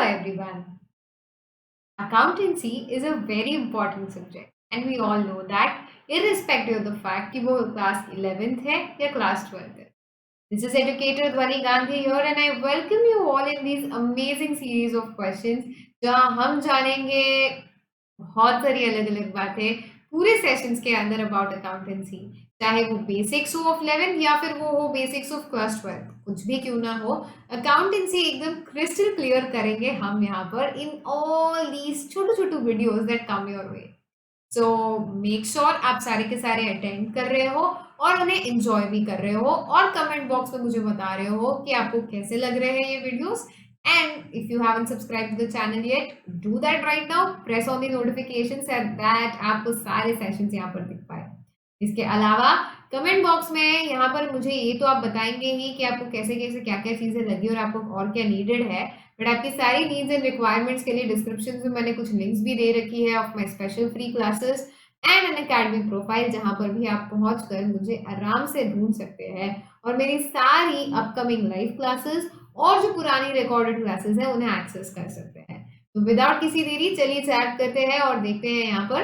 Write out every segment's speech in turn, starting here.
everyone. Accountancy is a very important subject, and we all know that irrespective of the fact कि वो class 11th है या class 12th है. This is educator Dhwani Gandhi here, and I welcome you all in these amazing series of questions जहाँ हम जानेंगे बहुत सारी अलग-अलग बातें पूरे सेशंस के अंदर अबाउट अकाउंटेंसी, चाहे वो बेसिक्स हो ऑफ 11th या फिर वो हो बेसिक्स ऑफ क्लास 12th, कुछ भी क्यों ना हो, अकाउंटेंसी एकदम क्रिस्टल क्लियर करेंगे हम यहाँ पर इन ऑल दीज छोटू-छोटू videos that come your way. So make sure आप सारे के सारे अटेंड कर रहे हो और उन्हें एंजॉय भी कर रहे हो और कमेंट बॉक्स में मुझे बता रहे हो कि आपको कैसे लग रहे हैं ये videos. And if you haven't subscribed to the channel yet, do that right now. Press on the notifications so that आपको सारे सेशंस यहाँ पर दिख पाए। इसके अलावा कमेंट बॉक्स में यहाँ पर मुझे ये तो आप बताएंगे ही कि आपको कैसे कैसे क्या क्या चीज़ें लगी और आपको और क्या नीडेड है, बट आपकी सारी नीड्स एंड रिक्वायरमेंट्स के लिए डिस्क्रिप्शन में मैंने कुछ लिंक्स भी दे रखी है of my special free classes and N academic profile, जहाँ पर भी आप पहुँच कर मुझे आराम से ढूंढ सकते हैं और मेरी सारी अपकमिंग लाइव क्लासेस और जो पुरानी रिकॉर्डेड क्लासेस है उन्हें एक्सेस कर सकते हैं। तो विदाउट किसी देरी चलिए चैट करते हैं और देखते हैं यहाँ पर।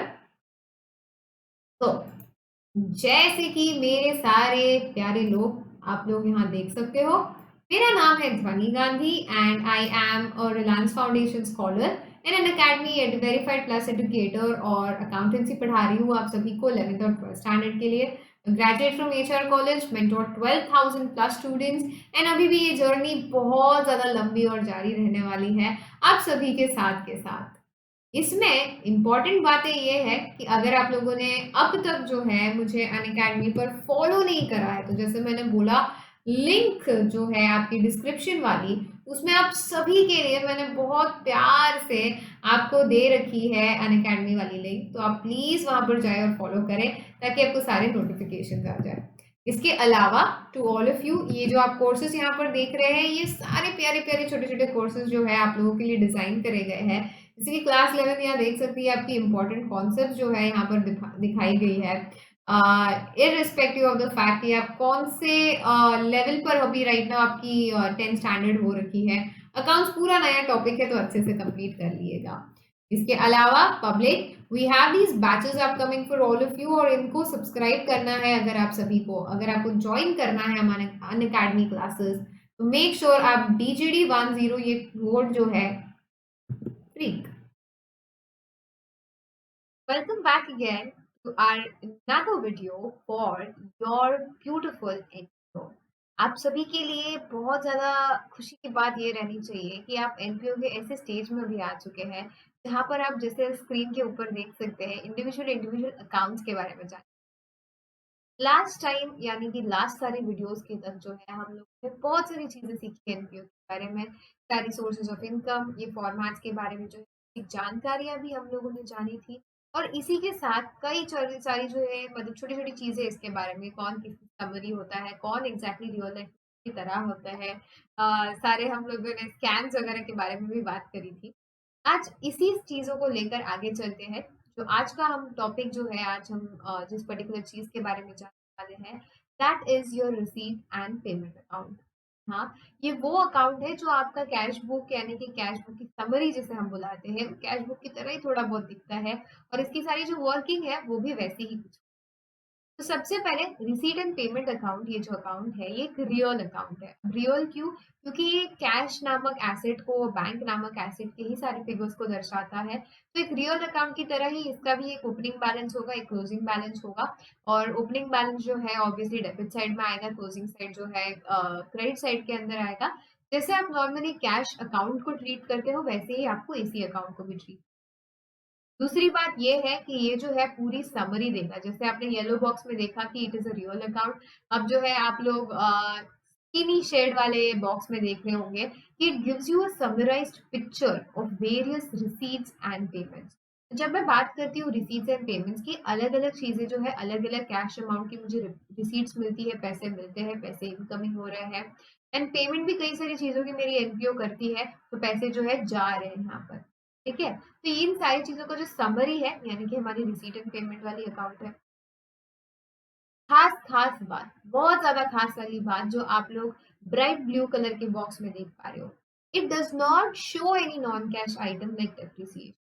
तो जैसे कि मेरे सारे प्यारे लोग आप लोग यहाँ देख सकते हो, मेरा नाम है ध्वनि Gandhi and I am a Reliance foundation scholar in an academy eight verified plus educator और अकाउंटेंसी पढ़ा रही हूँ आप सभी को 11th और 12th स्टैंडर्ड के लिए। Graduate from HR college, mentor 12,000 plus students and अभी भी ये जर्नी बहुत ज़्यादा लंबी और जारी रहने वाली है आप सभी के साथ। इसमें इम्पॉर्टेंट बातें ये है कि अगर आप लोगों ने अब तक जो है मुझे अनअकैडमी पर फॉलो नहीं करा है, तो जैसे मैंने बोला लिंक जो है आपकी डिस्क्रिप्शन वाली, उसमें आप सभी के लिए मैंने बहुत प्यार से आपको दे रखी है अनअकैडमी वाली लिंक, तो आप प्लीज़ वहाँ पर जाए और फॉलो करें ताकि आपको सारे नोटिफिकेशन आ जाए। इसके अलावा टू ऑल ऑफ यू, ये जो आप कोर्सेज यहाँ पर देख रहे हैं, ये सारे प्यारे प्यारे छोटे छोटे कोर्सेज जो है आप लोगों के लिए डिज़ाइन करे गए हैं। जैसे कि क्लास 11 यहाँ देख सकती है आपकी इंपॉर्टेंट कॉन्सेप्ट जो है यहाँ पर दिखाई गई है, इररिस्पेक्टिव ऑफ द फैक्ट कि आप कौन से लेवल पर अभी राइट नाउ आपकी 10th स्टैंडर्ड हो रखी है। अकाउंट्स पूरा नया टॉपिक है तो अच्छे से कंप्लीट कर लिएगा। इसके अलावा public, we have these batches upcoming for all of you और इनको सब्सक्राइब करना है अगर आप सभी को, अगर आपको ज्वाइन करना है हमारे अनअकैडमी क्लासेस, तो मेक श्योर आप DGD10 ये कोड जो है freak. Welcome back again to our another video for your beautiful NPO। आप सभी के लिए बहुत ज़्यादा खुशी की बात ये रहनी चाहिए कि आप NPO के ऐसे स्टेज में भी आ चुके हैं जहाँ पर आप जैसे स्क्रीन के ऊपर देख सकते हैं इंडिविजुअल अकाउंट्स के बारे में जान। लास्ट टाइम यानी कि लास्ट सारे वीडियोस के तक जो है हम लोग ने बहुत सारी चीज़ें सीखी एनपीओ के बारे में, सारी सोर्सेज ऑफ इनकम, ये फॉर्मेट्स के बारे में जो है जानकारियां भी हम लोगों ने जानी थी और इसी के साथ कई सारी जो है मतलब छोटी छोटी चीज़ें इसके बारे में, कौन किसकी समरी होता है, कौन एग्जैक्टली रियल लाइफ की तरह होता है, सारे हम लोगों ने स्कैम्स वगैरह के बारे में भी बात करी थी। आज इसी चीज़ों को लेकर आगे चलते हैं। जो आज का हम टॉपिक जो है, आज हम जिस पर्टिकुलर चीज़ के बारे में जानने वाले हैं, that is your receipt and payment account. हाँ, ये वो अकाउंट है जो आपका कैश बुक यानी कि कैश बुक की समरी जिसे हम बुलाते हैं, कैश बुक की तरह ही थोड़ा बहुत दिखता है और इसकी सारी जो वर्किंग है वो भी वैसी ही कुछ। तो सबसे पहले रिसीट एंड पेमेंट अकाउंट, ये जो अकाउंट है ये एक रियल अकाउंट है। रियल क्यों? क्योंकि ये कैश नामक एसेट को, बैंक नामक एसेट के ही सारे फिगर्स को दर्शाता है। तो एक रियल अकाउंट की तरह ही इसका भी एक ओपनिंग बैलेंस होगा, एक क्लोजिंग बैलेंस होगा और ओपनिंग बैलेंस जो है ऑब्वियसली डेबिट साइड में आएगा, क्लोजिंग साइड जो है क्रेडिट साइड के अंदर आएगा। जैसे आप नॉर्मली कैश अकाउंट को ट्रीट करते हो वैसे ही आपको इसी अकाउंट को भी ट्रीट। दूसरी बात ये है कि ये जो है पूरी समरी देगा, जैसे आपने येलो बॉक्स में देखा कि it is a real account. अब जो है आप लोग स्किनी शेड वाले बॉक्स में देख रहे होंगे कि it gives you a summarised picture of various receipts and payments. जब मैं बात करती हूँ रिसीट्स एंड पेमेंट्स की, अलग अलग चीजें जो है, अलग अलग कैश अमाउंट की मुझे रिसीट्स मिलती है, पैसे मिलते हैं, पैसे इनकमिंग हो रहे हैं एंड पेमेंट भी कई सारी चीजों की मेरी एनपीओ करती है, तो पैसे जो है जा रहे हैं यहाँ पर। ठीक है, तो इन सारी चीजों का जो समरी है यानी कि हमारी रिसीट एंड पेमेंट वाली अकाउंट है। खास खास बात, बहुत ज्यादा खास वाली बात जो आप लोग ब्राइट ब्लू कलर के बॉक्स में देख पा रहे हो, it does not show any non cash item like depreciation.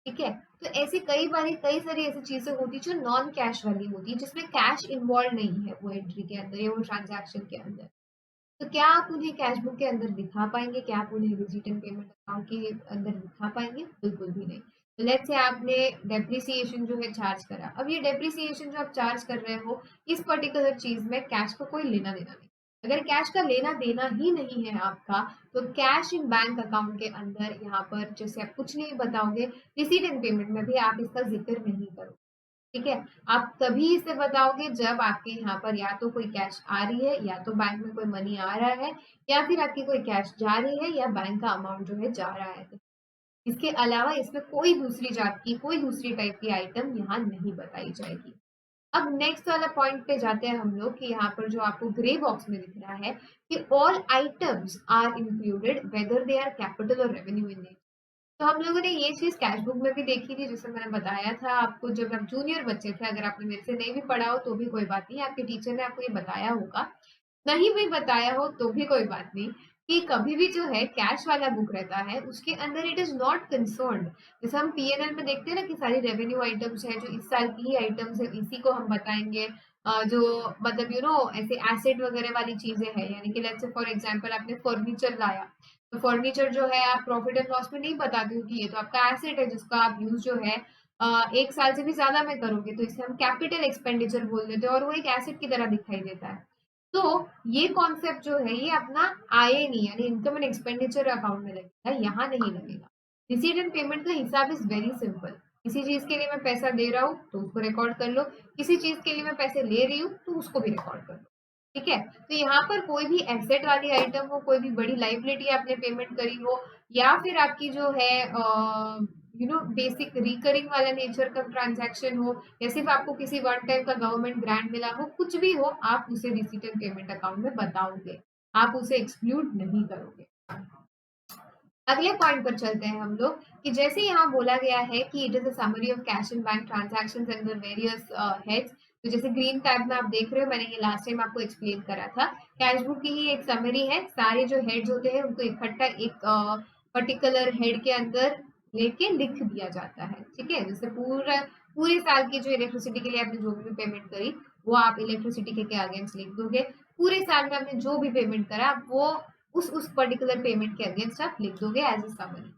ठीक है, तो ऐसे कई सारी ऐसी चीजें होती है जो नॉन कैश वाली होती है, जिसमें कैश इन्वॉल्व नहीं है वो एंट्री के अंदर या वो ट्रांजैक्शन के अंदर। तो क्या आप उन्हें कैश बुक के अंदर दिखा पाएंगे? क्या आप उन्हें रिसीट एंड पेमेंट अकाउंट के अंदर दिखा पाएंगे? बिल्कुल भी नहीं। तो लेट्स से आपने डेप्रिसिएशन जो है चार्ज करा, अब ये डेप्रिसिएशन जो आप चार्ज कर रहे हो, इस पर्टिकुलर चीज में कैश का कोई लेना देना नहीं। अगर कैश का लेना देना ही नहीं है आपका, तो कैश इन बैंक अकाउंट के अंदर यहाँ पर जैसे आप कुछ नहीं बताओगे, रिसीट एंड पेमेंट में भी आप इसका जिक्र नहीं करोगे। ठीक है, आप तभी इसे बताओगे जब आपके यहाँ पर या तो कोई कैश आ रही है, या तो बैंक में कोई मनी आ रहा है, या फिर आपकी कोई कैश जा रही है, या बैंक का अमाउंट जो है जा रहा है। इसके अलावा इसमें कोई दूसरी जात की, कोई दूसरी टाइप की आइटम यहाँ नहीं बताई जाएगी। अब नेक्स्ट वाला पॉइंट पे जाते हैं हम लोग कि यहाँ पर जो आपको ग्रे बॉक्स में दिख रहा है कि all items are included whether they are capital और रेवेन्यू इन नेचर। तो हम लोगों ने ये चीज कैश बुक में भी देखी थी, जैसे मैंने बताया था आपको जब आप जूनियर बच्चे थे। अगर आपने मेरे से नहीं भी पढ़ा हो तो भी कोई बात नहीं, आपके टीचर ने आपको ये बताया होगा। नहीं भी बताया हो तो भी कोई बात नहीं, कि कभी भी जो है कैश वाला बुक रहता है उसके अंदर इट इज नॉट कंसर्न्ड। जैसे हम पीएनएल में देखते हैं ना कि सारी रेवेन्यू आइटम्स है जो इस साल की ही आइटम्स है, इसी को हम बताएंगे। जो मतलब ऐसे एसेट वगैरह वाली चीजें हैं, यानी कि लेट्स से फॉर एग्जांपल आपने फर्नीचर लाया, तो फर्नीचर जो है आप प्रॉफिट एंड लॉस में नहीं बताते हो कि ये तो आपका एसेट है जिसका आप यूज जो है 1 साल से भी ज्यादा में करोगे, तो इसे हम कैपिटल एक्सपेंडिचर बोल देते हैं और वो एक एसेट की तरह दिखाई देता है। तो ये कॉन्सेप्ट जो है ये अपना आए नहीं, यानी इनकम एंड एक्सपेंडिचर अकाउंट में लगेगा, यहाँ नहीं लगेगा। रिसीट एंड पेमेंट का हिसाब इज वेरी सिंपल। किसी चीज के लिए मैं पैसा दे रहा हूँ तो उसको रिकॉर्ड कर लो, किसी चीज के लिए मैं पैसे ले रही हूँ तो उसको भी रिकॉर्ड कर लो। ठीक है, तो यहाँ पर कोई भी एसेट वाली आइटम हो, कोई भी बड़ी लाइबिलिटी आपने पेमेंट करी हो, या फिर आपकी जो है बेसिक रिकरिंग वाला नेचर का ट्रांजैक्शन हो, या सिर्फ आपको किसी वन टाइम का गवर्नमेंट ग्रांट मिला हो, कुछ भी हो, आप उसे रिसीट एंड पेमेंट अकाउंट में बताओगे, आप उसे एक्सक्लूड नहीं करोगे। अगले पॉइंट पर चलते हैं हम लोग कि जैसे यहाँ बोला गया है कि it is a summary of cash and bank transactions under various heads. तो जैसे ग्रीन टैब में आप देख रहे हो, मैंने ये लास्ट टाइम आपको एक्सप्लेन करा था, कैश बुक की ही एक समरी है। सारे जो हेड्स होते हैं उनको इकट्ठा एक पर्टिकुलर हेड के अंदर लेके लिख दिया जाता है। ठीक है, जैसे पूरे साल की जो इलेक्ट्रिसिटी के लिए आपने जो भी पेमेंट करी वो आप इलेक्ट्रिसिटी के अगेंस्ट लिख दोगे। पूरे साल में आपने जो भी पेमेंट करा वो उस पर्टिकुलर पेमेंट के अगेंस्ट आप लिख दोगे एज ए समरी।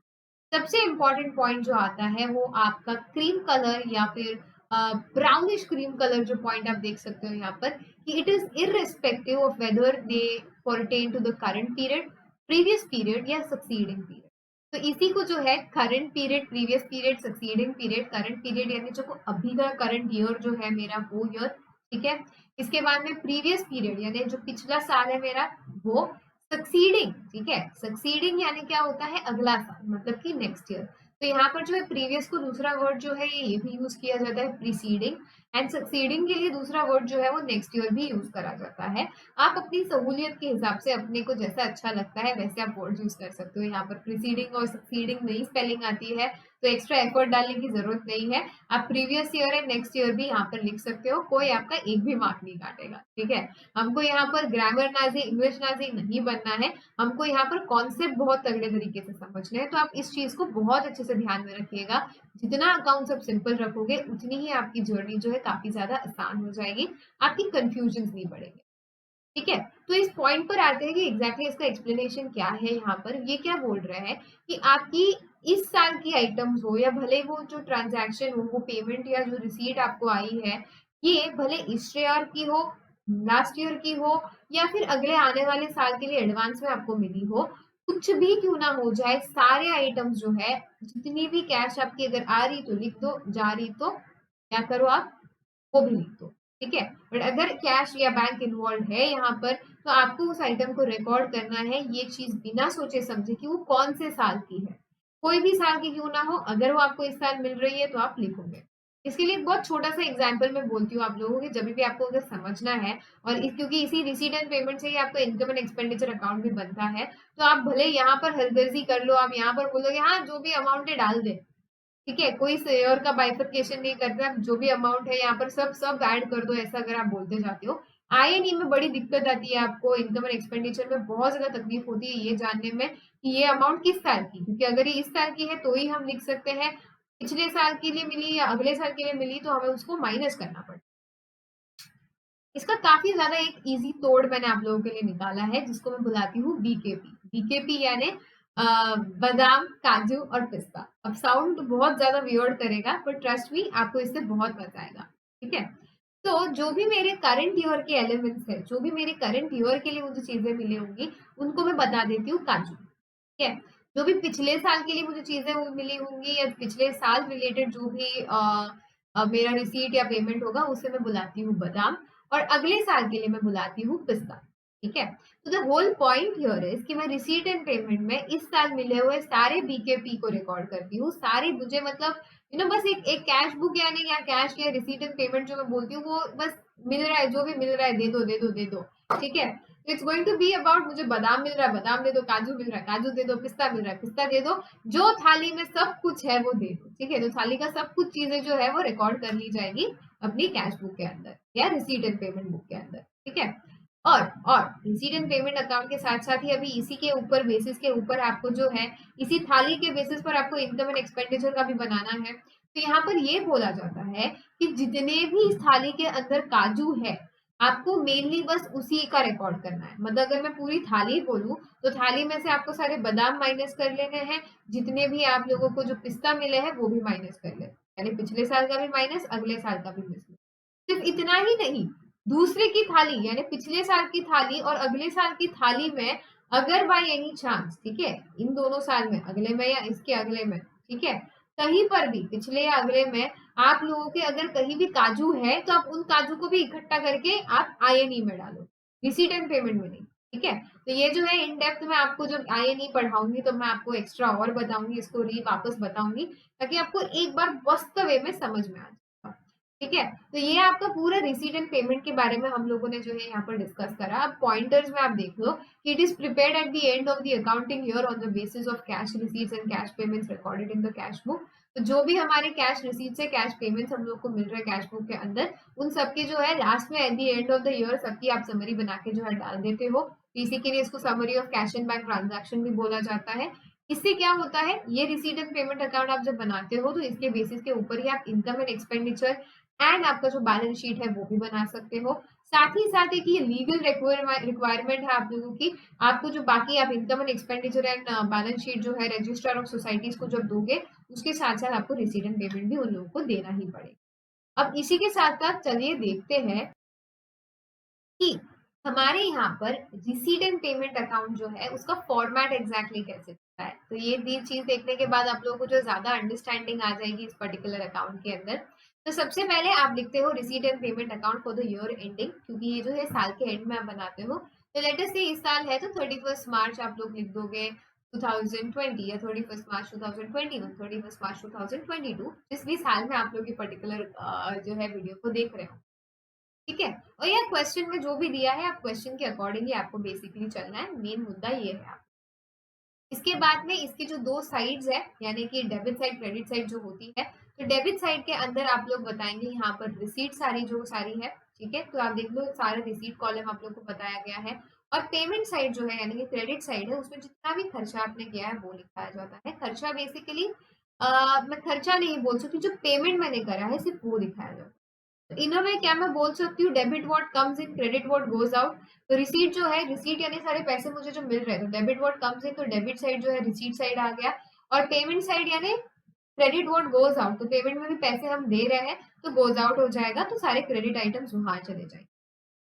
सबसे इंपॉर्टेंट पॉइंट जो आता है वो आपका क्रीम कलर या फिर ब्राउनिश क्रीम कलर जो पॉइंट आप देख सकते हो यहाँ पर, कि it is irrespective of whether they pertain to the current period, previous period या सक्सीडिंग पीरियड। तो इसी को जो है current period, previous period, succeeding period, current period यानी जो अभी का करंट ईयर जो है मेरा वो ईयर। ठीक है, इसके बाद में प्रीवियस पीरियड यानी जो पिछला साल है मेरा वो सक्सीडिंग। ठीक है, सक्सीडिंग यानी क्या होता है, अगला साल, मतलब कि नेक्स्ट ईयर। तो यहाँ पर जो है प्रीवियस को दूसरा वर्ड जो है ये भी यूज किया जाता है प्रीसीडिंग, एंड सक्सीडिंग के लिए दूसरा वर्ड जो है वो नेक्स्ट ईयर भी यूज करा जाता है। आप अपनी सहूलियत के हिसाब से अपने को जैसा अच्छा लगता है वैसे आप वर्ड यूज कर सकते हो। यहाँ पर प्रीसीडिंग और सक्सीडिंग नई स्पेलिंग आती है तो एक्स्ट्रा एफर्ट डालने की जरूरत नहीं है। आप previous year and next year भी यहाँ पर लिख सकते हो, कोई आपका एक भी मार्क नहीं काटेगा। ठीक है, हमको यहाँ पर ग्रामर नाजी, इंग्लिश नाजी नहीं बनना है, हमको यहाँ पर कॉन्सेप्ट बहुत तगड़े तरीके से समझना है। तो आप इस चीज को बहुत अच्छे से ध्यान में रखिएगा। जितना अकाउंट्स आप सिंपल रखोगे उतनी ही आपकी जर्नी जो है काफी ज्यादा आसान हो जाएगी, आपकी कंफ्यूजन नहीं बढ़ेंगे। ठीक है, तो इस पॉइंट पर आते हैं कि एग्जैक्टली इसका एक्सप्लेनेशन क्या है। यहाँ पर ये क्या बोल रहा है कि आपकी इस साल की आइटम्स हो या भले वो जो ट्रांजैक्शन हो, वो पेमेंट या जो रिसीट आपको आई है, ये भले इस ईयर की हो, लास्ट ईयर की हो, या फिर अगले आने वाले साल के लिए एडवांस में आपको मिली हो, कुछ भी क्यों ना हो जाए, सारे आइटम्स जो है, जितनी भी कैश आपकी अगर आ रही तो लिख दो, जा रही तो क्या करो आप, वो भी लिख दो। ठीक है, बट अगर कैश या बैंक इन्वॉल्व है यहाँ पर, तो आपको उस आइटम को रिकॉर्ड करना है, ये चीज बिना सोचे समझे कि वो कौन से साल की है, कोई भी साल की क्यों ना हो, अगर वो आपको इस साल मिल रही है तो आप लिखोगे। इसके लिए एक बहुत छोटा सा एग्जाम्पल मैं बोलती हूँ आप लोगों के, जब भी आपको अगर समझना है, और क्योंकि इसी रिसीट एंड पेमेंट से ही आपका इनकम एंड एक्सपेंडिचर अकाउंट भी बनता है, तो आप भले यहाँ पर हलदर्जी कर लो, आप यहाँ पर बोलोगे हाँ जो भी अमाउंट है डाल दे। ठीक है, कोई शेयर का बाइफरकेशन नहीं करता, जो भी अमाउंट है यहाँ पर सब सब ऐड कर दो, ऐसा अगर आप बोलते जाते हो, INE में बड़ी दिक्कत आती है आपको, इनकम एंड एक्सपेंडिचर में बहुत ज्यादा तकलीफ होती है ये जानने में कि ये अमाउंट किस साल की, क्योंकि अगर ये इस साल की है तो ही हम लिख सकते हैं, पिछले साल के लिए मिली या अगले साल के लिए मिली तो हमें उसको माइनस करना पड़ता है। इसका काफी ज्यादा एक इजी तोड़ मैंने आप लोगों के लिए निकाला है, जिसको मैं बुलाती हूँ बीकेपी। बीकेपी यानी बादाम, काजू और पिस्ता। अब साउंड बहुत ज्यादा वियर्ड करेगा, पर ट्रस्ट मी आपको इससे बहुत मजा आएगा। ठीक है, तो जो भी मेरे करंट ईयर के एलिमेंट्स है, जो भी मेरे करंट ईयर के लिए मुझे चीजें मिली होंगी, उनको मैं बता देती हूँ काजू। ठीक है, जो भी पिछले साल के लिए मुझे चीजें मिली होंगी या पिछले साल रिलेटेड जो भी मेरा रिसीट या पेमेंट होगा, उसे मैं बुलाती हूँ बादाम। और अगले साल के लिए मैं बुलाती हूँ पिस्ता। ठीक है, तो the whole point here is कि मैं रिसीट एंड पेमेंट में इस साल मिले हुए सारे बीकेपी को रिकॉर्ड करती हूँ। सारी मुझे मतलब बस एक एक कैश बुक यानी या कैश या रिसीट एंड पेमेंट जो मैं बोलती हूँ, वो बस मिल रहा है, जो भी मिल रहा है दे दो दे दो दे दो। ठीक है, it's going to be about मुझे बादाम मिल रहा है बादाम दे दो, काजू मिल रहा है काजू दे दो, पिस्ता मिल रहा है पिस्ता दे दो, जो थाली में सब कुछ है वो दे दो। ठीक है, तो थाली का सब कुछ चीजें जो है वो रिकॉर्ड कर ली जाएगी अपनी कैश बुक के अंदर या रिसीट एंड पेमेंट बुक के अंदर। ठीक है, और रिसीट एंड पेमेंट अकाउंट के साथ साथ ही अभी इसी के ऊपर बेसिस के ऊपर आपको जो है, इसी थाली के बेसिस पर आपको इनकम एंड एक्सपेंडिचर का भी बनाना है। तो यहाँ पर ये बोला जाता है कि जितने भी इस थाली के अंदर काजू है, आपको मेनली बस उसी का रिकॉर्ड करना है। मतलब अगर मैं पूरी थाली बोलूं तो थाली में से आपको सारे बादाम माइनस कर लेने हैं, जितने भी आप लोगों को जो पिस्ता मिले हैं वो भी माइनस कर ले, यानी पिछले साल का भी माइनस, अगले साल का भी माइनस। सिर्फ इतना ही नहीं, दूसरे की थाली यानी पिछले साल की थाली और अगले साल की थाली में अगर बाय एनी चांस, ठीक है, इन दोनों साल में, अगले में या इसके अगले में, ठीक है, कहीं पर भी पिछले या अगले में आप लोगों के अगर कहीं भी काजू है, तो आप उन काजू को भी इकट्ठा करके आप INE में डालो, रिसीट एंड पेमेंट में नहीं। ठीक है, तो ये जो है इन डेप्थ में आपको जब INE पढ़ाऊंगी तो मैं आपको एक्स्ट्रा और बताऊंगी, इसको वापस बताऊंगी, ताकि आपको एक बार वास्तव में समझ में आ जाए। ठीक है, तो ये आपका पूरा रिसीट एंड पेमेंट के बारे में हम लोगों ने जो है यहाँ पर डिस्कस करा। अब पॉइंटर्स में आप देख लो कि it is prepared at the end of the accounting year on the basis of cash receipts and cash payments recorded in the cash book. तो जो भी हमारे कैश रिसीट्स है, कैश पेमेंट्स हम लोग को मिल रहा है कैश बुक के अंदर, उन सबके जो है लास्ट में at the end of the year सबकी आप समरी बना के जो है डाल देते हो। इसी के लिए इसको summary of cash and bank transaction भी बोला जाता है। इससे क्या होता है, ये रिसीट एंड पेमेंट अकाउंट आप जब बनाते हो तो इसके बेसिस के ऊपर ही आप इनकम एंड एक्सपेंडिचर एंड आपका जो बैलेंस शीट है वो भी बना सकते हो। साथ ही साथ एक ये लीगल रिक्वायरमेंट है आप लोगों की, आपको जो बाकी आप income and expenditure and balance sheet जो है रजिस्ट्रार ऑफ सोसाइटीज को जब दोगे, उसके साथ साथ आपको रिसीट एंड पेमेंट भी उन लोगों को देना ही पड़ेगा। अब इसी के साथ साथ चलिए देखते हैं कि हमारे यहाँ पर रिसीट एंड पेमेंट अकाउंट जो है उसका फॉर्मेट एग्जैक्टली कैसे होता है। तो ये चीज देखने के बाद आप लोगों को जो ज्यादा अंडरस्टैंडिंग आ जाएगी इस पर्टिकुलर अकाउंट के अंदर। तो सबसे पहले आप लिखते हो receipt and payment account for the year ending, क्योंकि ये जो है साल के एंड में आप बनाते हो। तो लेट अस से इस साल है तो 31 मार्च आप लोग लिख दोगे 2020, या 31 मार्च 2021, 31 मार्च 2022, जिस भी साल में आप लोग ये पर्टिकुलर जो है वीडियो को देख रहे हो। ठीक है, और यह क्वेश्चन में जो भी दिया है आप क्वेश्चन के अकॉर्डिंगली आपको बेसिकली चलना है, मेन मुद्दा ये है। आप इसके बाद में इसके जो दो साइड्स है, यानी कि डेबिट साइड क्रेडिट साइड जो होती है, तो डेबिट साइड के अंदर आप लोग बताएंगे यहाँ पर रिसीट सारी जो सारी है। ठीक है, तो आप देख लो सारे रिसीट कॉलम आप लोग को बताया गया है। और पेमेंट साइड जो है यानी कि क्रेडिट साइड है, उसमें जितना भी खर्चा आपने किया है वो लिखाया जाता है। खर्चा बेसिकली मैं खर्चा नहीं बोल सकती, जो पेमेंट मैंने करा है सिर्फ वो दिखाया जाता है। इन अ वे क्या मैं बोल सकती हूँ, debit what comes in, credit what goes out. तो रिसीट जो है, रिसीट यानी सारे पैसे मुझे जो मिल रहे हैं, तो डेबिट व्हाट कम्स इन, तो डेबिट साइड जो है रिसीट साइड आ गया। और पेमेंट साइड यानी क्रेडिट व्हाट गोज आउट, तो पेमेंट में भी पैसे हम दे रहे हैं तो गोज आउट हो जाएगा, तो सारे क्रेडिट आइटम्स वहां चले जाएंगे।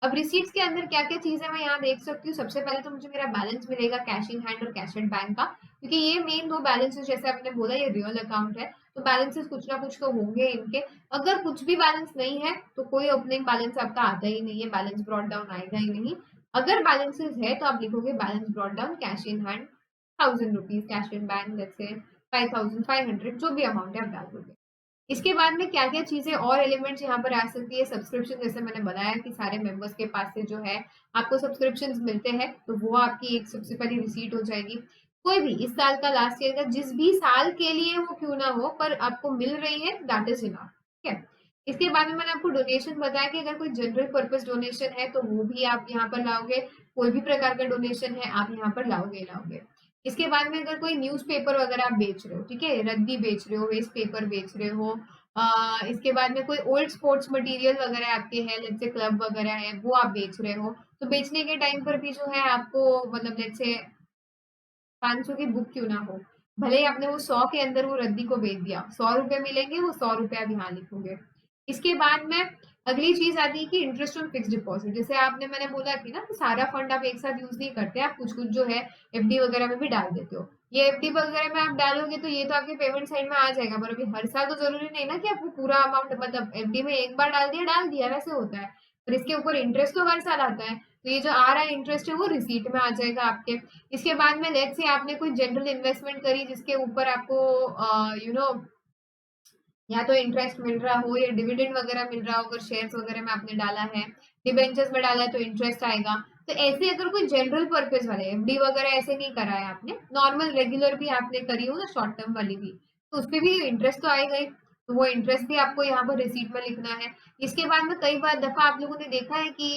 अब रिसीट्स के अंदर क्या क्या चीज है मैं यहाँ देख सकती हूँ। सबसे पहले तो मुझे मेरा बैलेंस मिलेगा कैश इन हैंड और कैश एट बैंक का, क्योंकि ये मेन दो बैलेंसेस, जैसे आपने बोला ये रियल अकाउंट है, तो बैलेंसेस कुछ ना कुछ तो होंगे इनके। अगर कुछ भी बैलेंस नहीं है तो कोई ओपनिंग बैलेंस आपका आता ही नहीं है, बैलेंस ब्रॉट डाउन आएगा ही नहीं। अगर बैलेंसेस है तो आप लिखोगे balance brought down cash in hand 1000 rupees, cash in bank let's say 5500, जो भी अमाउंट है आप डाल दोगे। इसके बाद में क्या क्या चीजें और एलिमेंट्स यहाँ पर आ सकती है, सब्सक्रिप्शन, जैसे मैंने बताया कि सारे मेंबर्स के पास से जो है आपको सब्सक्रिप्शन मिलते हैं, तो वो आपकी एक सबसे पहली रिसीट हो जाएगी। कोई भी इस साल का, लास्ट ईयर का, जिस भी साल के लिए वो क्यों ना हो, पर आपको मिल रही है, दैट इज इनफ। ठीक है, इसके बाद में मैंने आपको डोनेशन बताया कि अगर कोई जनरल पर्पस डोनेशन है तो वो भी आप यहाँ पर लाओगे, कोई भी प्रकार का डोनेशन है आप यहाँ पर लाओगे लाओगे। इसके बाद में अगर कोई न्यूज़पेपर वगैरह आप बेच रहे हो, ठीक है, रद्दी बेच रहे हो, वेस्ट पेपर बेच रहे हो, इसके बाद में कोई ओल्ड स्पोर्ट्स मटेरियल वगैरह आपके हैं, जैसे क्लब वगैरह है, वो आप बेच रहे हो, तो बेचने के टाइम पर भी जो है आपको मतलब जैसे 500 की बुक क्यों ना हो, भले ही आपने वो 100 के अंदर वो रद्दी को बेच दिया, 100 रुपए मिलेंगे, वो 100 रुपए आप यहाँ लिखोगे। इसके बाद में अगली चीज आती है कि इंटरेस्ट ऑन फिक्स डिपॉजिट। जैसे आपने मैंने बोला कि ना कि सारा फंड आप एक साथ यूज नहीं करते, आप कुछ कुछ जो है एफडी वगैरह में भी डाल देते हो। ये एफडी वगैरह में आप डालोगे तो ये तो आपके पेमेंट साइड में आ जाएगा, पर अभी हर साल तो जरूरी नहीं ना कि आपको पूरा अमाउंट, मतलब एफडी में एक बार डाल दिया वैसे होता है, पर इसके ऊपर इंटरेस्ट तो हर साल आता है, तो ये जो आ रहा है इंटरेस्ट है वो रिसीट में आ जाएगा आपके। इसके बाद में लेट्स से आपने कोई जनरल इन्वेस्टमेंट करी जिसके ऊपर आपको यू नो या तो इंटरेस्ट मिल रहा हो या डिविडेंड वगैरह मिल रहा हो, अगर शेयर्स वगैरह में आपने डाला है, डिबेंचर्स में डाला है तो इंटरेस्ट आएगा। तो ऐसे अगर कोई जनरल पर्पस वाले एफडी वगैरह ऐसे नहीं करा है आपने, नॉर्मल रेगुलर भी आपने करी हो ना, शॉर्ट टर्म वाली भी, तो उस पर भी इंटरेस्ट तो आएगा ही, तो वो इंटरेस्ट भी आपको यहाँ पर रिसीट में लिखना है। इसके बाद में कई बार दफा आप लोगों ने देखा है कि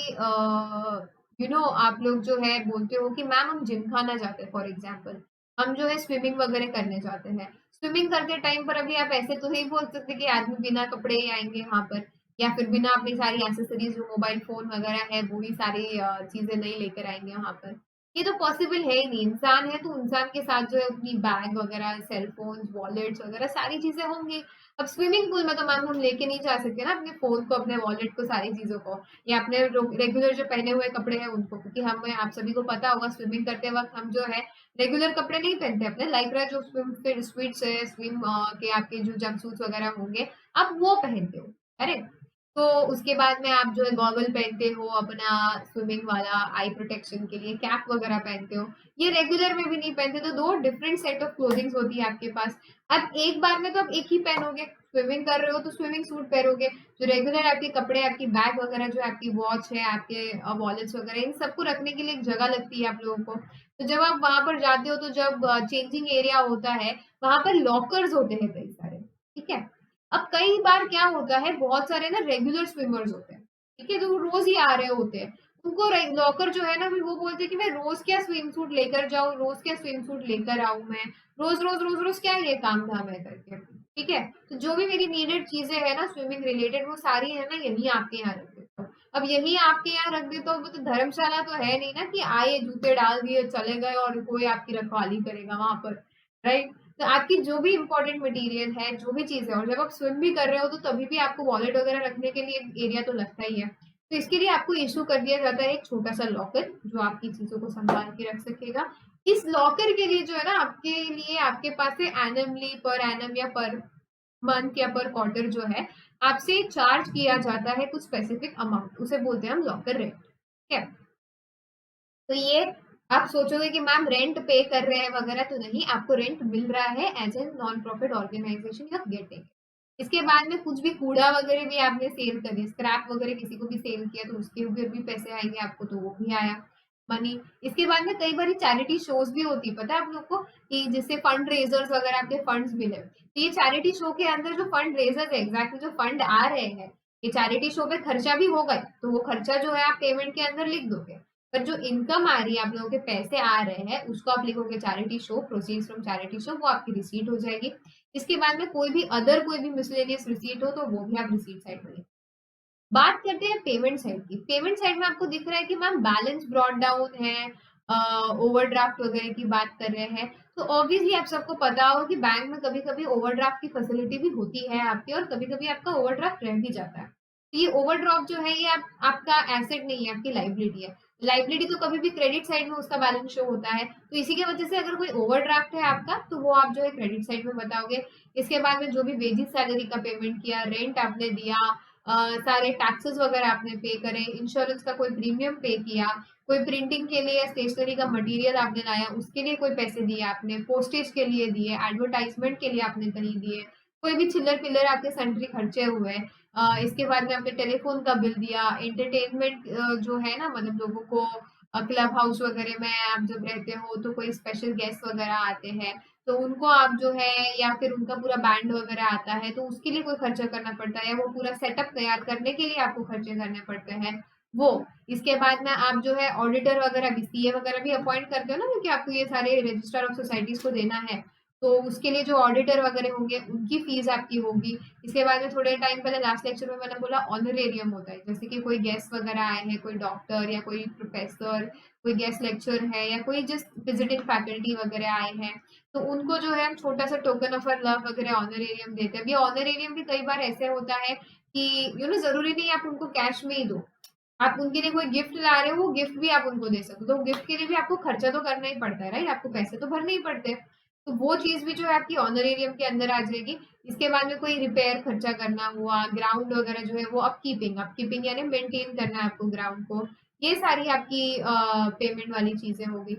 आप लोग जो है बोलते हो कि मैम हम जिम खाना जाते हैं, फॉर एग्जाम्पल हम जो है स्विमिंग वगैरह करने जाते हैं। स्विमिंग करते टाइम पर अभी आप ऐसे तो नहीं बोल सकते कि आदमी बिना कपड़े ही आएंगे वहां पर, या फिर बिना अपनी सारी एसेसरीज जो मोबाइल फोन वगैरह है वो भी सारी चीजें नहीं लेकर आएंगे वहां पर। ये तो पॉसिबल है ही नहीं, इंसान है तो इंसान के साथ जो है अपनी बैग वगैरह, सेलफोन, वॉलेट्स वगैरह सारी चीजें होंगी। अब स्विमिंग पूल में तो मैम हम लेके नहीं जा सकते ना अपने फोन को, अपने वॉलेट को, सारी चीजों को, या अपने रेगुलर जो पहने हुए कपड़े हैं उनको, क्योंकि हम आप सभी को पता होगा स्विमिंग करते वक्त हम जो है रेगुलर कपड़े नहीं पहनते अपने, लाइक रहा जो स्विम फिट स्वीट्स है, स्विम के आपके जो जंप सूट वगैरह होंगे आप वो पहनते हो, अरे तो उसके बाद में आप जो है गॉगल पहनते हो अपना स्विमिंग वाला, आई प्रोटेक्शन के लिए कैप वगैरह पहनते हो, ये रेगुलर में भी नहीं पहनते, तो दो डिफरेंट सेट ऑफ क्लोथिंग्स होती है आपके पास। अब एक बार में तो आप एक ही पहनोगे, स्विमिंग कर रहे हो तो स्विमिंग सूट पहनोगे, जो रेगुलर आपके कपड़े, आपकी बैग वगैरह, जो आपकी वॉच है, आपके वॉलेट्स वगैरह, इन सबको रखने के लिए एक जगह लगती है आप लोगों को। तो जब आप वहां पर जाते हो तो जब चेंजिंग एरिया होता है वहां पर लॉकर्स होते हैं कई सारे, ठीक है। अब कई बार क्या होता है, बहुत सारे ना रेगुलर स्विमर्स होते हैं, ठीक है, तो वो रोज ही आ रहे होते हैं, उनको लॉकर जो है ना, फिर वो बोलते हैं कि मैं रोज क्या स्विम सूट लेकर जाऊं, रोज क्या स्विम सूट लेकर आऊं मैं, रोज रोज रोज रोज क्या ये काम धाम है करके, ठीक है। तो जो भी मेरी नीडेड चीजें है ना स्विमिंग रिलेटेड, वो सारी है ना यही आपके यहाँ रख देता हूँ। अब यही आपके यहाँ रख देता हूँ, वो तो धर्मशाला तो है नहीं ना कि आए जूते डाल दिए चले गए और कोई आपकी रखवाली करेगा वहां पर, राइट। तो आपकी जो भी इंपॉर्टेंट मटेरियल है, जो भी चीज है, और जब आप स्विम भी कर रहे हो तो तभी भी आपको वॉलेट वगैरह रखने के लिए एरिया तो लगता ही है, तो इसके लिए आपको इशू कर दिया जाता है एक छोटा सा लॉकर जो आपकी चीजों को संभाल के रख सकेगा। इस लॉकर के लिए जो है ना आपके लिए, आपके पास से एनमली, पर एनम या पर मंथ या पर क्वार्टर जो है आपसे चार्ज किया जाता है कुछ स्पेसिफिक अमाउंट, उसे बोलते हैं हम लॉकर रेंट, ठीक है। तो ये आप सोचोगे कि मैम रेंट पे कर रहे हैं वगैरह, तो नहीं, आपको रेंट मिल रहा है as a non profit organisation, you are getting. इसके बाद में कुछ भी कूड़ा वगैरह भी आपने सेल कर दिया, स्क्रैप वगैरह किसी को भी सेल किया तो उसके ऊपर भी पैसे आएंगे आपको, तो वो भी आया मनी। इसके बाद में कई बार चैरिटी शोज भी होती है, पता है आप लोग को, कि जिससे फंड रेजर्स वगैरह आपके फंड्स मिले, तो ये चैरिटी शो के अंदर जो फंड रेजर्स है, एग्जैक्टली जो फंड आ रहे हैं, ये चैरिटी शो पे खर्चा भी होगा, तो वो खर्चा जो है आप पेमेंट के अंदर लिख दोगे, पर जो इनकम आ रही है, आप लोगों के पैसे आ रहे हैं, उसको आप लिखोगे charity show, proceeds from charity show, वो आपकी रिसीट हो जाएगी। इसके बाद में कोई भी अदर कोई भी मिसलेनियस रिसीट हो तो वो भी आप रिसीट साइड में लिखो। बात करते हैं पेमेंट साइड की। पेमेंट साइड में आपको दिख रहा है कि मैम बैलेंस ब्रॉट डाउन है, ओवरड्राफ्ट वगैरह की बात कर रहे हैं, तो ऑब्वियसली आप सबको पता हो कि बैंक में कभी कभी ओवरड्राफ्ट की फैसिलिटी भी होती है आपकी, और कभी कभी आपका ओवरड्राफ्ट रह भी जाता है। तो ये ओवरड्राफ्ट जो है ये आपका एसेट नहीं है, आपकी लाइबिलिटी है। लाइबिलिटी तो कभी भी क्रेडिट साइड में उसका बैलेंस शो होता है, तो इसी की वजह से अगर कोई ओवरड्राफ्ट है आपका तो वो आप जो है क्रेडिट साइड में बताओगे। इसके बाद में जो भी वेजिस सैलरी का पेमेंट किया, रेंट आपने दिया, सारे टैक्सेस वगैरह आपने पे करे, इंश्योरेंस का कोई प्रीमियम पे किया, कोई प्रिंटिंग के लिए स्टेशनरी का मटेरियल आपने लाया उसके लिए कोई पैसे दिए आपने, पोस्टेज के लिए दिए, एडवर्टाइजमेंट के लिए आपने कहीं दिए, कोई भी चिल्लर पिल्लर आपके सन्ड्री खर्चे हुए, इसके बाद में आपने टेलीफोन का बिल दिया, एंटरटेनमेंट जो है ना, मतलब लोगों को क्लब हाउस वगैरह में आप जब रहते हो तो कोई स्पेशल गेस्ट वगैरह आते हैं, तो उनको आप जो है, या फिर उनका पूरा बैंड वगैरह आता है तो उसके लिए कोई खर्चा करना पड़ता है, या वो पूरा सेटअप तैयार करने के लिए आपको खर्चे करने पड़ते हैं वो। इसके बाद में आप जो है ऑडिटर वगैरह भी, सीए वगैरह भी अपॉइंट करते हो ना, क्योंकि आपको ये सारे रजिस्टर ऑफ सोसाइटीज को देना है, तो उसके लिए जो ऑडिटर वगैरह होंगे उनकी फीस आपकी होगी। इसके बाद में थोड़े टाइम पहले लास्ट लेक्चर में मैंने बोला ऑनरेरियम होता है, जैसे कि कोई गेस्ट वगैरह आए हैं, कोई डॉक्टर या कोई प्रोफेसर, कोई गेस्ट लेक्चर है, या कोई जस्ट विजिटिंग फैकल्टी वगैरह आए हैं, तो उनको जो है हम छोटा सा टोकन ऑफ आवर लव वगैरह ऑनरेरियम देते हैं। अभी ऑनरेरियम भी कई बार ऐसे होता है कि जरूरी नहीं आप उनको कैश में ही दो, आप उनके लिए कोई गिफ्ट ला रहे हो, वो गिफ्ट भी आप उनको दे सकते हो, तो गिफ्ट के लिए भी आपको खर्चा तो करना ही पड़ता है, राइट, आपको पैसे तो भरने ही पड़ते हैं, तो वो चीज भी जो है आपकी ऑनरेरियम के अंदर आ जाएगी। इसके बाद में कोई रिपेयर खर्चा करना हुआ, ग्राउंड वगैरह जो है वो अपकीपिंग यानी मेंटेन करना है आपको ग्राउंड को, ये सारी आपकी पेमेंट वाली चीजें होगी।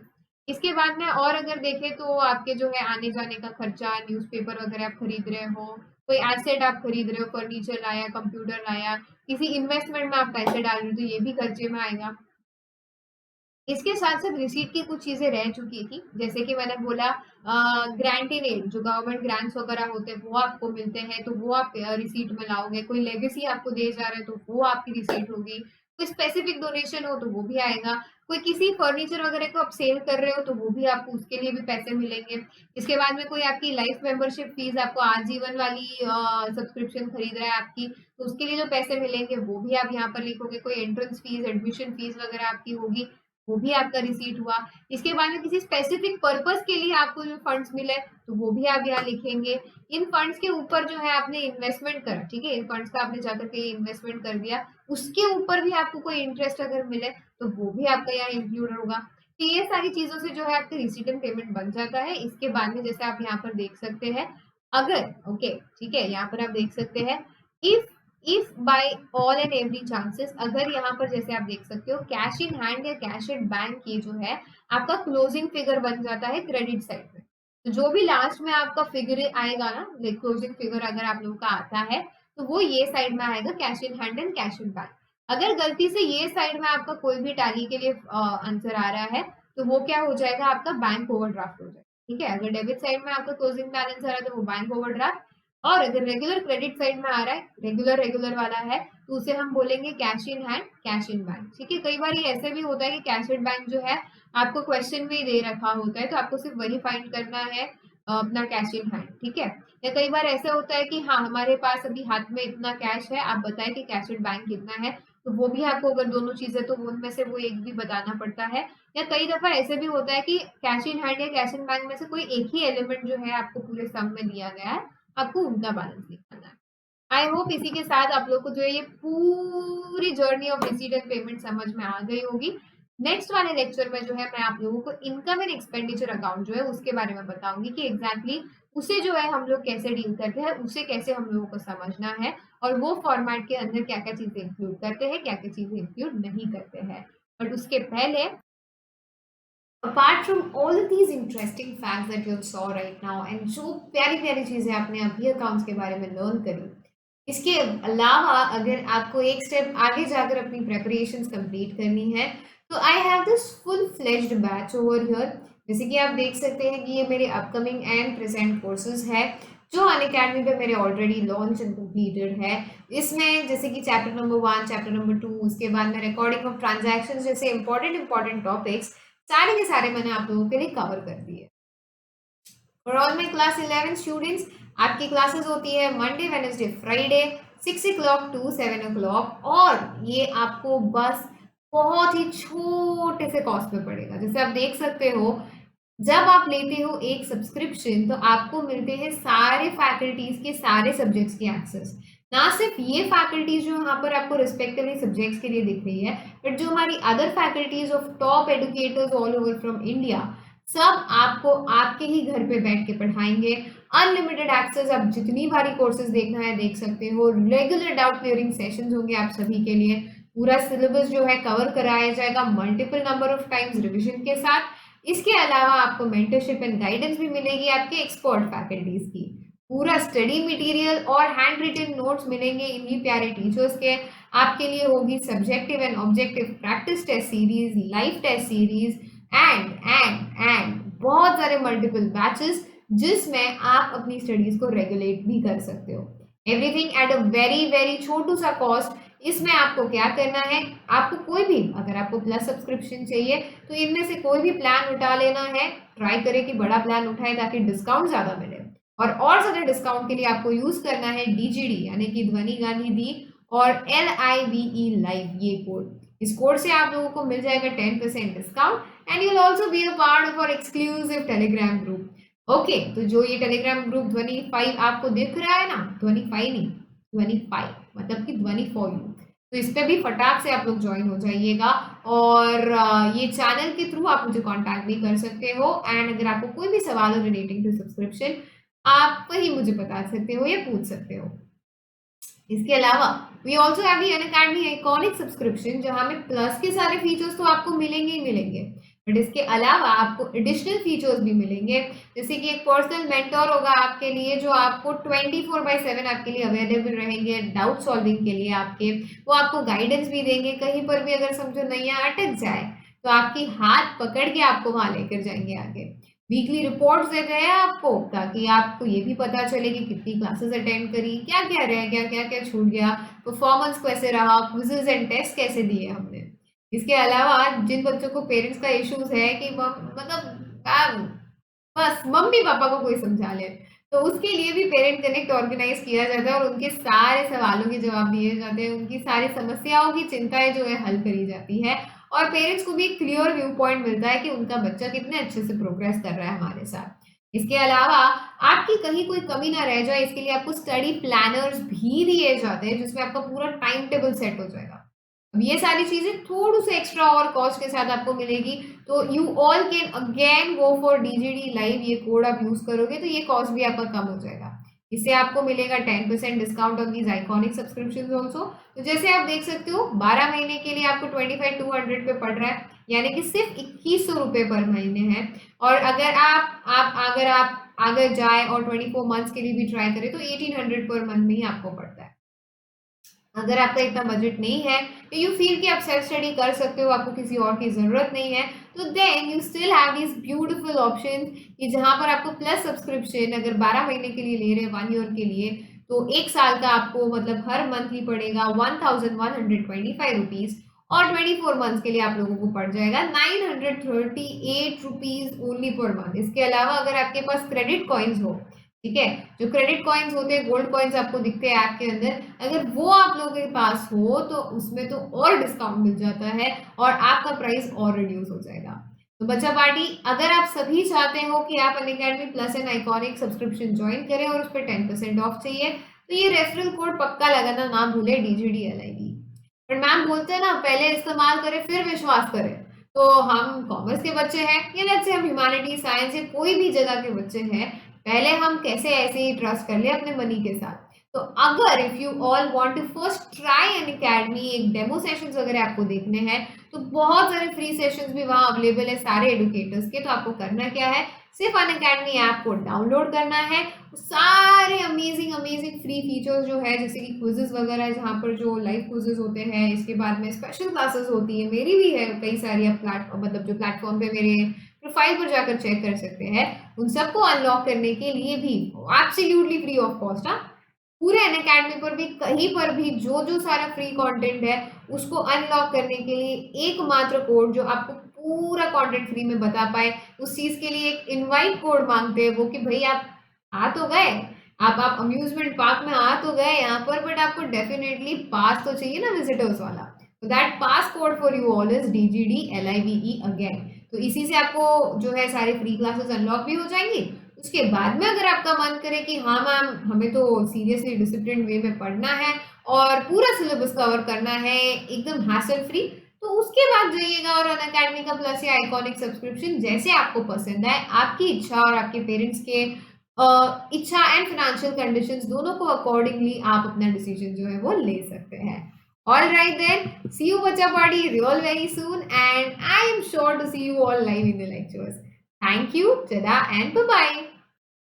इसके बाद में और अगर देखें तो आपके जो है आने जाने का खर्चा, न्यूज़पेपर वगैरह आप खरीद रहे हो, कोई एसेट आप खरीद रहे हो, फर्नीचर लाया, कंप्यूटर लाया, किसी इन्वेस्टमेंट में आप पैसे डाल रहे हो, तो ये भी खर्चे में आएगा। इसके साथ साथ रिसीट की कुछ चीजें रह चुकी थी, जैसे कि मैंने बोला ग्रांट इन एड, जो गवर्नमेंट ग्रांट्स वगैरह होते हैं वो आपको मिलते हैं, तो वो आप रिसीट में लाओगे। कोई लेगेसी आपको दिए जा रहे हैं तो वो आपकी रिसीट होगी। कोई स्पेसिफिक डोनेशन हो तो वो भी आएगा। कोई किसी फर्नीचर वगैरह को आप सेल कर रहे हो तो वो भी आपको, उसके लिए भी पैसे मिलेंगे। इसके बाद में कोई आपकी लाइफ मेंबरशिप फीस, आपको आजीवन वाली सब्सक्रिप्शन खरीद रहा है आपकी, तो उसके लिए जो पैसे मिलेंगे वो भी आप यहाँ पर लिखोगे। कोई एंट्रेंस फीस, एडमिशन फीस वगैरह आपकी होगी, वो भी आपका रिसीट हुआ। इसके बाद में किसी स्पेसिफिक पर्पस के लिए आपको जो फंड्स मिले तो वो भी आप यहाँ लिखेंगे। इन फंड्स के ऊपर जो है आपने इन्वेस्टमेंट करा, ठीक है, इन फंड्स का आपने जाकर के इन्वेस्टमेंट कर दिया, उसके ऊपर भी आपको कोई इंटरेस्ट अगर मिले तो वो भी आपका यहाँ इंक्लूड होगा। तो ये सारी चीजों से जो है आपका रिसीट एंड पेमेंट बन जाता है। इसके बाद में जैसे आप यहाँ पर देख सकते हैं, अगर ओके ठीक है, यहाँ पर आप देख सकते हैं, if bye all and every chances, अगर यहाँ पर जैसे आप देख सकते हो कैश इन हैंड या कैश इन बैंक, ये जो है आपका क्लोजिंग फिगर बन जाता है क्रेडिट साइड में। तो जो भी लास्ट में आपका फिगर आएगा ना, क्लोजिंग फिगर अगर आप लोगों का आता है तो वो ये साइड में आएगा, cash in hand and cash in bank. अगर गलती से ये साइड में आपका कोई भी टैली के लिए आंसर आ रहा है तो वो क्या हो जाएगा, आपका बैंक ओवरड्राफ्ट हो जाएगा। ठीक है, अगर डेबिट साइड में आपका क्लोजिंग बैलेंस आ रहा है तो वो बैंक ओवरड्राफ्ट, और अगर रेगुलर क्रेडिट साइड में आ रहा है, रेगुलर वाला है, तो उसे हम बोलेंगे cash in hand, cash in bank. ठीक है, कई बार ये ऐसे भी होता है कि कैश इन बैंक जो है आपको क्वेश्चन में दे रखा होता है, तो आपको सिर्फ वही फाइंड करना है अपना कैश इन हैंड। ठीक है, या कई बार ऐसा होता है कि हाँ हमारे पास अभी हाथ में इतना कैश है, आप बताएं कि कैश इन बैंक कितना है, तो वो भी आपको, अगर दोनों चीजें तो उनमें से वो एक भी बताना पड़ता है। या कई दफा ऐसे भी होता है कि कैश इन हैंड या कैश इन बैंक में से कोई एक ही एलिमेंट जो है आपको पूरे सम में दिया गया है, आपको उनका बैलेंस निकालना है। आई होप इसी के साथ आप लोग को जो है ये पूरी journey of receipt and payment समझ में आ गई होगी। नेक्स्ट वाले लेक्चर में जो है मैं आप लोगों को इनकम एंड एक्सपेंडिचर अकाउंट जो है उसके बारे में बताऊंगी कि एग्जैक्टली उसे जो है हम लोग कैसे डील करते हैं, उसे कैसे हम लोगों को समझना है, और वो फॉर्मेट के अंदर क्या क्या चीजें इंक्लूड करते हैं, क्या क्या चीजें इंक्लूड नहीं करते हैं। बट उसके पहले, apart from all of these interesting facts that you saw right now and जो प्यारी प्यारी चीजें आपने अभी अकाउंट्स के बारे में लर्न करी, इसके अलावा अगर आपको एक स्टेप आगे जाकर अपनी प्रेपरेशंस कंप्लीट करनी है तो I have this full fledged batch over here. जैसे कि आप देख सकते हैं कि ये मेरे अपकमिंग एंड प्रेजेंट कोर्सेज है जो अनअकैडमी पे मेरे ऑलरेडी लॉन्च एंड कंप्लीटेड है। इसमें जैसे कि चैप्टर नंबर 1, चैप्टर नंबर 2, उसके बाद में रिकॉर्डिंग ऑफ ट्रांजैक्शंस जैसे इंपॉर्टेंट टॉपिक्स सारे के सारे मैंने आप लोगों के लिए कवर कर दिए। For all my class 11 students, आपकी क्लासेस होती है Monday, Wednesday, Friday 6 o'clock to 7 o'clock, और ये आपको बस बहुत ही छोटे से कॉस्ट में पड़ेगा। जैसे आप देख सकते हो, जब आप लेते हो एक सब्सक्रिप्शन तो आपको मिलते हैं सारे फैकल्टीज के सारे सब्जेक्ट्स की एक्सेस। ना सिर्फ ये फैकल्टीज जो यहाँ पर आपको रिस्पेक्टिवली सब्जेक्ट्स के लिए दिख रही है, बट जो हमारी other faculties of top educators all over from India, सब आपको आपके ही घर पे बैठ के पढ़ाएंगे। अनलिमिटेड एक्सेस, आप जितनी बारी कोर्सेज देखना है देख सकते हो। रेगुलर डाउट क्लियरिंग सेशंस होंगे आप सभी के लिए। पूरा सिलेबस जो है कवर कराया जाएगा multiple number of times revision के साथ। इसके अलावा आपको मेंटरशिप एंड गाइडेंस भी मिलेगी आपके एक्सपर्ट फैकल्टीज की। पूरा स्टडी मटेरियल और हैंड रिटन नोट्स मिलेंगे इन्हीं प्यारे टीचर्स के। आपके लिए होगी subjective and objective practice test series, live test series, and बहुत सारे मल्टीपल बैचेस जिसमें आप अपनी स्टडीज को रेगुलेट भी कर सकते हो। Everything at a very very छोटू सा कॉस्ट। इसमें आपको क्या करना है, आपको कोई भी, अगर आपको प्लस सब्सक्रिप्शन चाहिए तो इनमें से कोई भी प्लान उठा लेना है। ट्राई करें कि बड़ा प्लान उठाए ताकि डिस्काउंट ज्यादा मिले। और ज्यादा डिस्काउंट के लिए आपको यूज करना है DGD यानी कि ध्वनि गांधी दी और LIVE लाइव, ये कोड। इस कोड से आप लोगों को मिल जाएगा 10% discount and you will also be a part of our exclusive Telegram group. Okay, तो जो ये टेलीग्राम ग्रुप ध्वनि 5 आपको दिख रहा है ना, ध्वनि 5 नहीं, ध्वनि 5 मतलब कि ध्वनि फॉर यू, तो इस पे भी फटाक से आप लोग ज्वाइन हो जाइएगा। और ये चैनल के थ्रू आप मुझे कांटेक्ट भी कर सकते हो एंड अगर आपको कोई भी सवाल हो रिलेटिंग टू सब्सक्रिप्शन आप वही मुझे बता सकते हो या पूछ सकते हो। इसके अलावा we also have the Unacademy iconic subscription, जहां में प्लस के सारे फीचर्स तो आपको मिलेंगे ही मिलेंगे, बट इसके अलावा आपको एडिशनल फीचर्स भी मिलेंगे। जैसे कि एक पर्सनल मेंटर होगा आपके लिए जो आपको 24/7 आपके लिए अवेलेबल रहेंगे डाउट सॉल्विंग के लिए आपके। वो आपको गाइडेंस भी देंगे, कहीं पर भी अगर समझो नैया अटक जाए तो आपकी हाथ पकड़ के आपको वहां लेकर जाएंगे आगे। वीकली रिपोर्ट्स देते हैं आपको ताकि आपको ये भी पता चले कि कितनी क्लासेस अटेंड करी, क्या क्या रह गया, क्या क्या छूट गया, परफॉर्मेंस कैसे रहा, क्विजेज एंड टेस्ट कैसे दिए हमने। इसके अलावा जिन बच्चों को पेरेंट्स का इश्यूज है कि बस मम्मी पापा को कोई समझा ले, तो उसके लिए भी पेरेंट कनेक्ट ऑर्गेनाइज किया जाता है और उनके सारे सवालों के जवाब दिए जाते हैं, उनकी सारी समस्याओं की चिंताएं जो है हल करी जाती है और पेरेंट्स को भी एक क्लियर व्यू पॉइंट मिलता है कि उनका बच्चा कितने अच्छे से प्रोग्रेस कर रहा है हमारे साथ। इसके अलावा आपकी कहीं कोई कमी ना रह जाए इसके लिए आपको स्टडी प्लानर्स भी दिए जाते हैं जिसमें आपका पूरा टाइम टेबल सेट हो जाएगा। अब ये सारी चीजें थोड़ी सी एक्स्ट्रा और कॉस्ट के साथ आपको मिलेगी, तो you all can again go for DGD live, ये कोड आप यूज करोगे तो ये कॉस्ट भी आपका कम हो जाएगा। इससे आपको मिलेगा 10% discount on these iconic subscription also. तो जैसे आप देख सकते हो 12 महीने के लिए आपको 25,200 पे पड़ रहा है, यानी कि सिर्फ 2100 रुपये पर महीने है। और अगर आप आगे जाए और 24 मंथ्स के लिए भी ट्राई करें तो 1800 पर मंथ में ही आपको पड़ता है। अगर आपका इतना बजट नहीं है तो यू फील कि आप सेल्फ स्टडी कर सकते हो, आपको किसी और की जरूरत नहीं है, तो then you still have this beautiful option कि जहां पर आपको प्लस सब्सक्रिप्शन अगर 12 महीने के लिए ले रहे हैं 1 ईयर के लिए, तो एक साल का आपको मतलब हर मंथली पड़ेगा 1125 रुपीज और 24 मंथ्स के लिए आप लोगों को पड़ जाएगा 938 रुपीज ओनली पर मंथ। इसके अलावा अगर आपके पास क्रेडिट कॉइन्स हो, ठीक है, जो क्रेडिट कॉइन्स होते हैं, गोल्ड कॉइन्स आपको दिखते हैं ऐप के अंदर, अगर वो आप लोगों के पास हो तो उसमें तो और डिस्काउंट मिल जाता है और आपका प्राइस और रिड्यूस हो जाएगा। तो बच्चा पार्टी, अगर आप सभी चाहते हो कि आप Unacademy plus and iconic subscription join करें और उस पर 10% ऑफ चाहिए, तो ये रेफरल कोड पक्का लगाना ना भूले, DGD LIV। पर मैम बोलते हैं ना पहले इस्तेमाल करें फिर विश्वास करें, तो हम कॉमर्स के बच्चे हैं या लेट्स से हम ह्यूमैनिटी साइंस या कोई भी जगह के बच्चे हैं, पहले हम कैसे ऐसे ही ट्रस्ट कर ले अपने मनी के साथ। तो अगर if you all want to first try Unacademy, एक डेमो सेशंस वगैरह आपको देखने हैं तो बहुत सारे फ्री सेशंस भी वहां अवेलेबल है सारे एडुकेटर्स के। तो आपको करना क्या है, सिर्फ अन अकेडमी ऐप को डाउनलोड करना है, सारे अमेजिंग अमेजिंग फ्री फीचर्स जो है जैसे कि क्विजेस वगैरह जहाँ पर जो लाइव क्विजेस होते हैं, इसके बाद में स्पेशल क्लासेस होती है, मेरी भी है कई सारी, आप मतलब जो प्लेटफॉर्म पे मेरे प्रोफाइल पर जाकर चेक कर सकते हैं, उन सबको अनलॉक करने के लिए भी एब्सोल्युटली फ्री ऑफ कॉस्ट। पूरे अनअकैडमी पर भी कहीं पर भी जो जो सारा फ्री कंटेंट है उसको अनलॉक करने के लिए एकमात्र कोड जो आपको पूरा कंटेंट फ्री में बता पाए, उस चीज के लिए एक इनवाइट कोड मांगते हैं वो कि भाई आप आ तो गए, आप अम्यूजमेंट पार्क में आ तो गए यहाँ पर, बट आपको डेफिनेटली पास तो चाहिए ना विजिटर्स वाला। तो that pass code for you all is DGD LIVE again. तो इसी से आपको जो है सारी फ्री क्लासेस अनलॉक भी हो जाएंगी। उसके बाद में अगर आपका मन करे कि हाँ मैम हमें तो सीरियसली डिसिप्लिन वे में पढ़ना है और पूरा सिलेबस कवर करना है एकदम हैसल फ्री, तो उसके बाद जाइएगा और अनअकैडमी का प्लस या आइकॉनिक सब्सक्रिप्शन जैसे आपको पसंद है, आपकी इच्छा और आपके पेरेंट्स के इच्छा एंड फाइनेंशियल कंडीशंस दोनों को अकॉर्डिंगली आप अपना डिसीजन जो है वो ले सकते हैं। All right then, see you Bacha Party real very soon and I am sure to see you all live in the lectures. Thank you, tada and bye-bye.